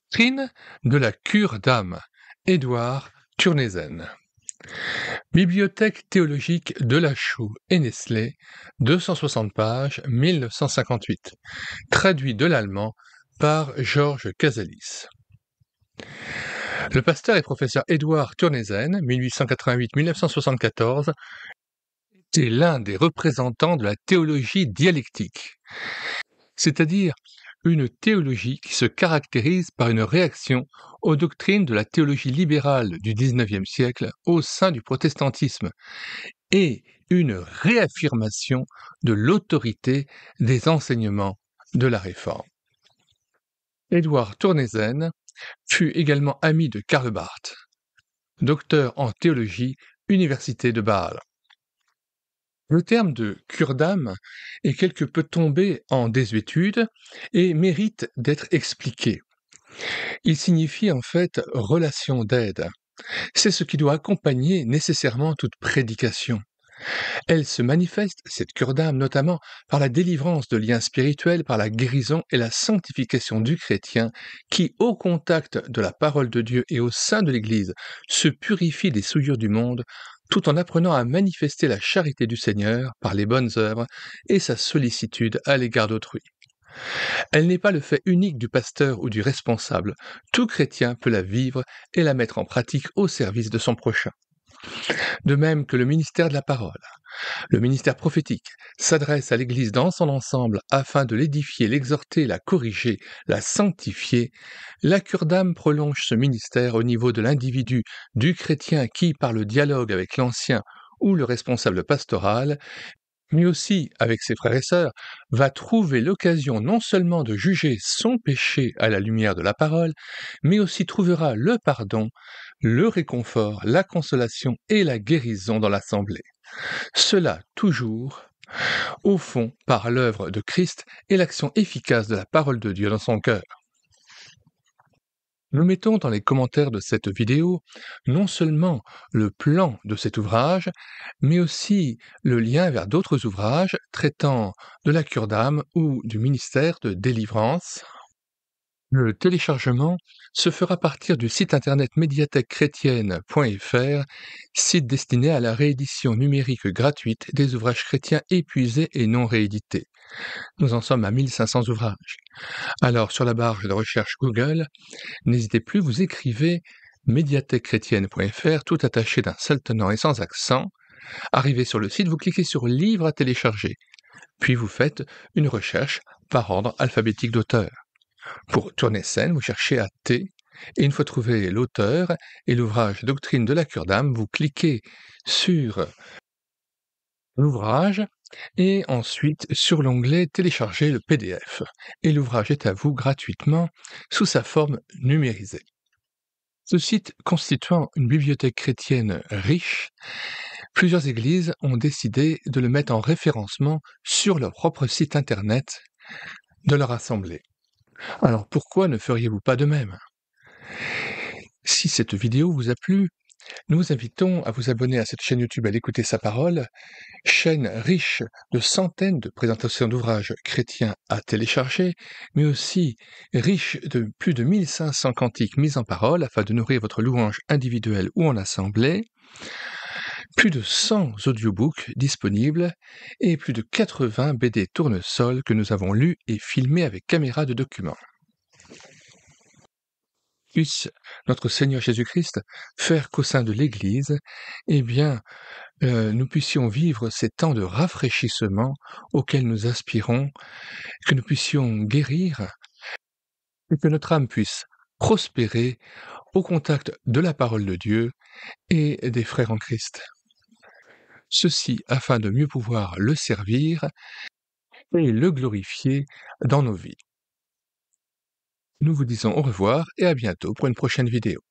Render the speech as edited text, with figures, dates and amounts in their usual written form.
Doctrine de la cure d'âme, Édouard Turnezen. Bibliothèque théologique de Lachoux et Nestlé, 260 pages, 1958. Traduit de l'allemand par Georges Casalis. Le pasteur et professeur Édouard Turnezen, 1888-1974, était l'un des représentants de la théologie dialectique, c'est-à-dire une théologie qui se caractérise par une réaction aux doctrines de la théologie libérale du XIXe siècle au sein du protestantisme et une réaffirmation de l'autorité des enseignements de la Réforme. Édouard Turnezen fut également ami de Karl Barth, docteur en théologie, Université de Bâle. Le terme de cure d'âme est quelque peu tombé en désuétude et mérite d'être expliqué. Il signifie en fait relation d'aide. C'est ce qui doit accompagner nécessairement toute prédication. Elle se manifeste, cette cure d'âme, notamment par la délivrance de liens spirituels, par la guérison et la sanctification du chrétien qui, au contact de la parole de Dieu et au sein de l'Église, se purifie des souillures du monde, tout en apprenant à manifester la charité du Seigneur par les bonnes œuvres et sa sollicitude à l'égard d'autrui. Elle n'est pas le fait unique du pasteur ou du responsable. Tout chrétien peut la vivre et la mettre en pratique au service de son prochain. De même que le ministère de la parole, le ministère prophétique s'adresse à l'Église dans son ensemble afin de l'édifier, l'exhorter, la corriger, la sanctifier, la cure d'âme prolonge ce ministère au niveau de l'individu, du chrétien qui, par le dialogue avec l'ancien ou le responsable pastoral, mais aussi avec ses frères et sœurs, va trouver l'occasion non seulement de juger son péché à la lumière de la parole, mais aussi trouvera le pardon, le réconfort, la consolation et la guérison dans l'assemblée. Cela toujours, au fond, par l'œuvre de Christ et l'action efficace de la parole de Dieu dans son cœur. Nous mettons dans les commentaires de cette vidéo non seulement le plan de cet ouvrage, mais aussi le lien vers d'autres ouvrages traitant de la cure d'âme ou du ministère de délivrance. Le téléchargement se fera à partir du site internet médiathèquechrétienne.fr, site destiné à la réédition numérique gratuite des ouvrages chrétiens épuisés et non réédités. Nous en sommes à 1500 ouvrages. Alors, sur la barre de recherche Google, n'hésitez plus, vous écrivez médiathèquechrétienne.fr, tout attaché d'un seul tenant et sans accent. Arrivé sur le site, vous cliquez sur Livre à télécharger, puis vous faites une recherche par ordre alphabétique d'auteur. Pour Turnezen, vous cherchez à T, et une fois trouvé l'auteur et l'ouvrage Doctrine de la cure d'âme, vous cliquez sur l'ouvrage et ensuite sur l'onglet Télécharger le PDF. Et l'ouvrage est à vous gratuitement sous sa forme numérisée. Ce site constituant une bibliothèque chrétienne riche, plusieurs églises ont décidé de le mettre en référencement sur leur propre site internet de leur assemblée. Alors pourquoi ne feriez-vous pas de même? Si cette vidéo vous a plu, nous vous invitons à vous abonner à cette chaîne YouTube à l'écouter sa parole, chaîne riche de centaines de présentations d'ouvrages chrétiens à télécharger, mais aussi riche de plus de 1500 cantiques mis en parole afin de nourrir votre louange individuelle ou en assemblée, plus de 100 audiobooks disponibles et plus de 80 BD tournesol que nous avons lus et filmés avec caméra de document. Puisse notre Seigneur Jésus-Christ faire qu'au sein de l'Église, nous puissions vivre ces temps de rafraîchissement auxquels nous aspirons, que nous puissions guérir et que notre âme puisse prospérer au contact de la parole de Dieu et des frères en Christ. Ceci afin de mieux pouvoir le servir et le glorifier dans nos vies. Nous vous disons au revoir et à bientôt pour une prochaine vidéo.